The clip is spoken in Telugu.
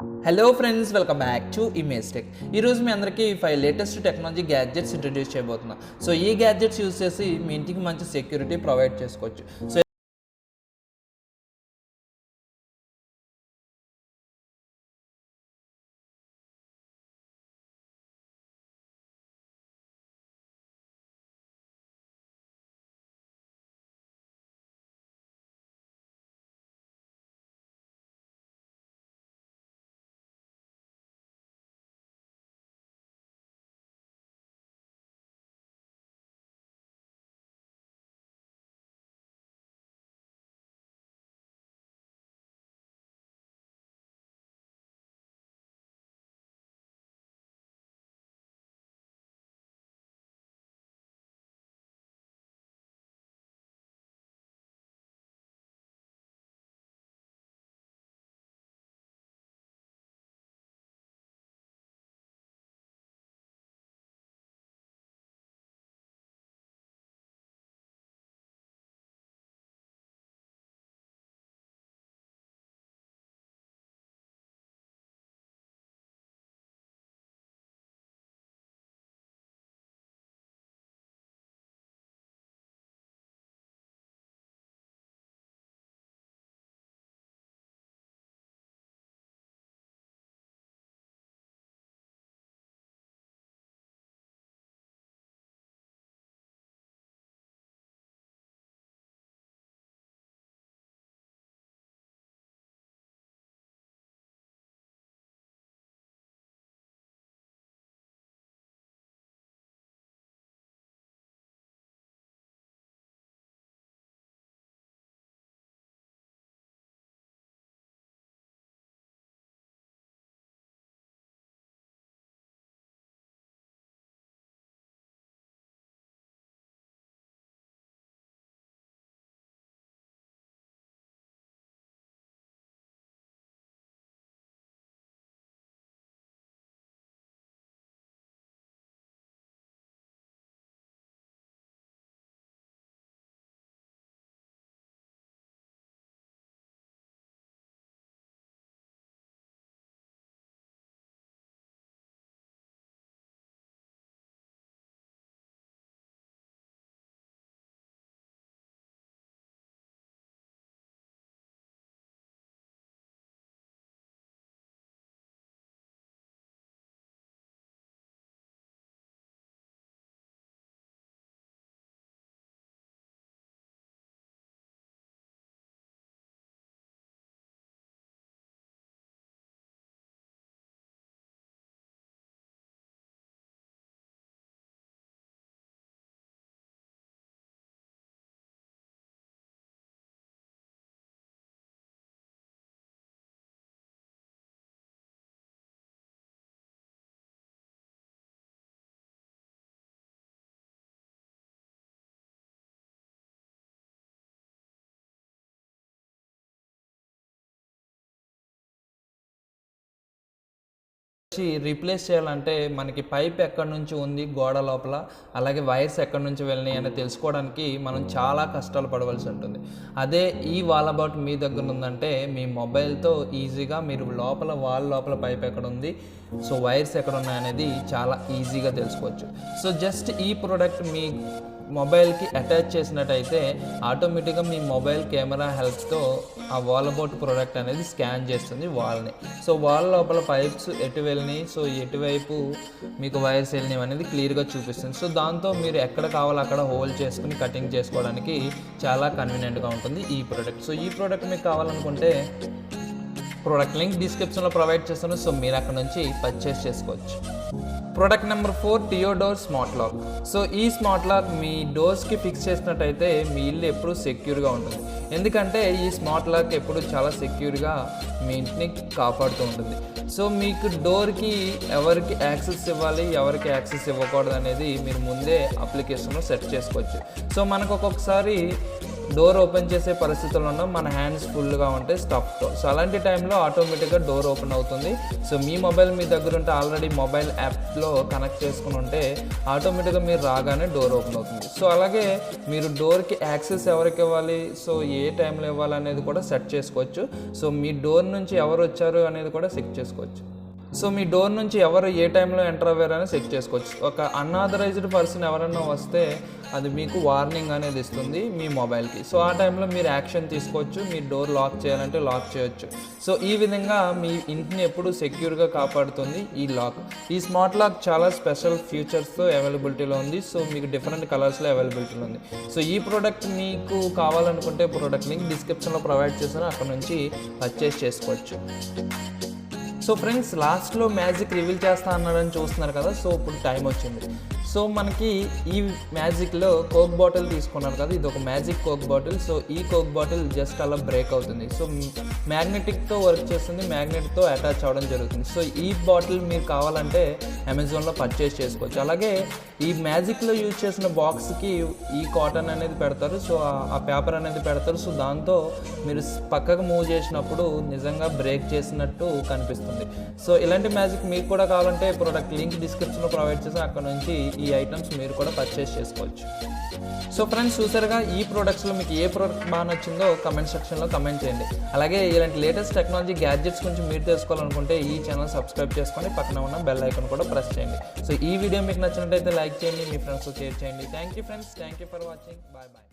Hello friends, welcome back to image tech. ఈరోజు మీ అందరికీ 5 లేటెస్ట్ టెక్నాలజీ గ్యాడ్జెట్స్ ఇంట్రడ్యూస్ చేయబోతున్నా. సో ఈ గ్యాడ్జెట్స్ యూజ్ చేసి మీ ఇంటికి మంచి సెక్యూరిటీ ప్రొవైడ్ చేసుకోవచ్చు. సో రీప్లేస్ చేయాలంటే మనకి పైప్ ఎక్కడి నుంచి ఉంది గోడ లోపల, అలాగే వైర్స్ ఎక్కడి నుంచి వెళ్ళినాయి అని తెలుసుకోవడానికి మనం చాలా కష్టాలు పడవలసి ఉంటుంది. అదే ఈ వాల్ అబౌట్ మీ దగ్గర ఉందంటే మీ మొబైల్తో ఈజీగా మీరు వాల్ లోపల పైప్ ఎక్కడ ఉంది, సో వైర్స్ ఎక్కడ ఉన్నాయనేది చాలా ఈజీగా తెలుసుకోవచ్చు. సో జస్ట్ ఈ ప్రోడక్ట్ మీ మొబైల్కి అటాచ్ చేసినట్టయితే ఆటోమేటిక్గా మీ మొబైల్ కెమెరా హెల్ప్తో ఆ వాల్ అబౌట్ ప్రోడక్ట్ అనేది స్కాన్ చేస్తుంది వాల్ని. సో వాల్ లోపల పైప్స్ ఎటు వెళ్ళినాయి, సో ఎటువైపు మీకు వైర్స్ వెళ్ళినవి అనేది క్లియర్గా చూపిస్తుంది. సో దాంతో మీరు ఎక్కడ కావాలో అక్కడ హోల్డ్ చేసుకుని కటింగ్ చేసుకోవడానికి చాలా కన్వీనియంట్గా ఉంటుంది ఈ ప్రోడక్ట్. సో ఈ ప్రోడక్ట్ మీకు కావాలనుకుంటే ప్రోడక్ట్ లింక్ డిస్క్రిప్షన్లో ప్రొవైడ్ చేస్తాను, సో మీరు అక్కడ నుంచి పర్చేస్ చేసుకోవచ్చు. ప్రోడక్ట్ నెంబర్ 4, టియోడోర్ స్మార్ట్ లాక్. సో ఈ స్మార్ట్ లాక్ మీ డోర్స్కి ఫిక్స్ చేసినట్టయితే మీ ఇల్లు ఎప్పుడూ సెక్యూర్గా ఉంటుంది. ఎందుకంటే ఈ స్మార్ట్ లాక్ ఎప్పుడు చాలా సెక్యూర్గా మీ ఇంటిని కాపాడుతూ ఉంటుంది. సో మీకు డోర్కి ఎవరికి యాక్సెస్ ఇవ్వాలి, ఎవరికి యాక్సెస్ ఇవ్వకూడదు అనేది మీరు ముందే అప్లికేషన్లో సెట్ చేసుకోవచ్చు. సో మనకు ఒక్కొక్కసారి డోర్ ఓపెన్ చేసే పరిస్థితుల్లో ఉన్న మన హ్యాండ్స్ ఫుల్గా ఉంటే స్టఫ్తో. సో అలాంటి టైంలో ఆటోమేటిక్గా డోర్ ఓపెన్ అవుతుంది. సో మీ మొబైల్ మీ దగ్గర ఉంటే ఆల్రెడీ మొబైల్ యాప్లో కనెక్ట్ చేసుకుని ఉంటే ఆటోమేటిక్గా మీరు రాగానే డోర్ ఓపెన్ అవుతుంది. సో అలాగే మీరు డోర్కి యాక్సెస్ ఎవరికి ఇవ్వాలి, సో ఏ టైంలో ఇవ్వాలి అనేది కూడా సెట్ చేసుకోవచ్చు. సో మీ డోర్ నుంచి ఎవరు వచ్చారు అనేది కూడా సెట్ చేసుకోవచ్చు. సో మీ డోర్ నుంచి ఎవరు ఏ టైంలో ఎంటర్ అవ్వారని సెట్ చేసుకోవచ్చు. ఒక అన్ఆథరైజ్డ్ పర్సన్ ఎవరైనా వస్తే అది మీకు వార్నింగ్ అనేది ఇస్తుంది మీ మొబైల్కి. సో ఆ టైంలో మీరు యాక్షన్ తీసుకోవచ్చు. మీ డోర్ లాక్ చేయాలంటే లాక్ చేయొచ్చు. సో ఈ విధంగా మీ ఇంటిని ఎప్పుడు సెక్యూర్గా కాపాడుతుంది ఈ లాక్. ఈ స్మార్ట్ లాక్ చాలా స్పెషల్ ఫీచర్స్తో అవైలబిలిటీలో ఉంది. సో మీకు డిఫరెంట్ కలర్స్లో అవైలబిలిటీలో ఉంది. సో ఈ ప్రోడక్ట్ మీకు కావాలనుకుంటే ప్రోడక్ట్ లింక్ డిస్క్రిప్షన్లో ప్రొవైడ్ చేస్తాను, అక్కడ నుంచి పర్చేస్ చేసుకోవచ్చు. సో ఫ్రెండ్స్, లాస్ట్లో మ్యాజిక్ రివీల్ చేస్తా అన్నాడని చూస్తున్నారు కదా. సో ఇప్పుడు టైం వచ్చింది. సో మనకి ఈ మ్యాజిక్లో కోక్ బాటిల్ తీసుకున్నారు కదా, ఇది ఒక మ్యాజిక్ కోక్ బాటిల్. సో ఈ కోక్ బాటిల్ జస్ట్ అలా బ్రేక్ అవుతుంది. సో మ్యాగ్నెటిక్తో వర్క్ చేస్తుంది, మ్యాగ్నెట్తో అటాచ్ అవ్వడం జరుగుతుంది. సో ఈ బాటిల్ మీరు కావాలంటే అమెజాన్లో పర్చేస్ చేసుకోవచ్చు. అలాగే ఈ మ్యాజిక్లో యూజ్ చేసిన బాక్స్కి ఈ కాటన్ అనేది పెడతారు. సో ఆ పేపర్ అనేది పెడతారు. సో దాంతో మీరు పక్కకు మూవ్ చేసినప్పుడు నిజంగా బ్రేక్ చేసినట్టు కనిపిస్తుంది. సో ఇలాంటి మ్యాజిక్ మీకు కూడా కావాలంటే ప్రోడక్ట్ లింక్ డిస్క్రిప్షన్లో ప్రొవైడ్ చేసి అక్కడ నుంచి ఈ ఐటమ్స్ మీరు కూడా పర్చేస్ చేసుకోవచ్చు. సో ఫ్రెండ్స్, చూసారుగా ఈ ప్రోడక్ట్స్లో మీకు ఏ ప్రోడక్ట్ బాగా నచ్చిందో కమెంట్ సెక్షన్లో కమెంట్ చేయండి. అలాగే ఇలాంటి లేటెస్ట్ టెక్నాలజీ గ్యాడ్జెట్స్ గురించి మీరు తెలుసుకోవాలనుకుంటే ఈ ఛానల్ సబ్స్క్రైబ్ చేసుకొని పక్కన ఉన్న బెల్ ఐకాన్ కూడా ప్రెస్ చేయండి. సో ఈ వీడియో మీకు నచ్చినట్టయితే లైక్ చేయండి, మీ ఫ్రెండ్స్తో షేర్ చేయండి. Thank you friends, thank you for watching. Bye bye.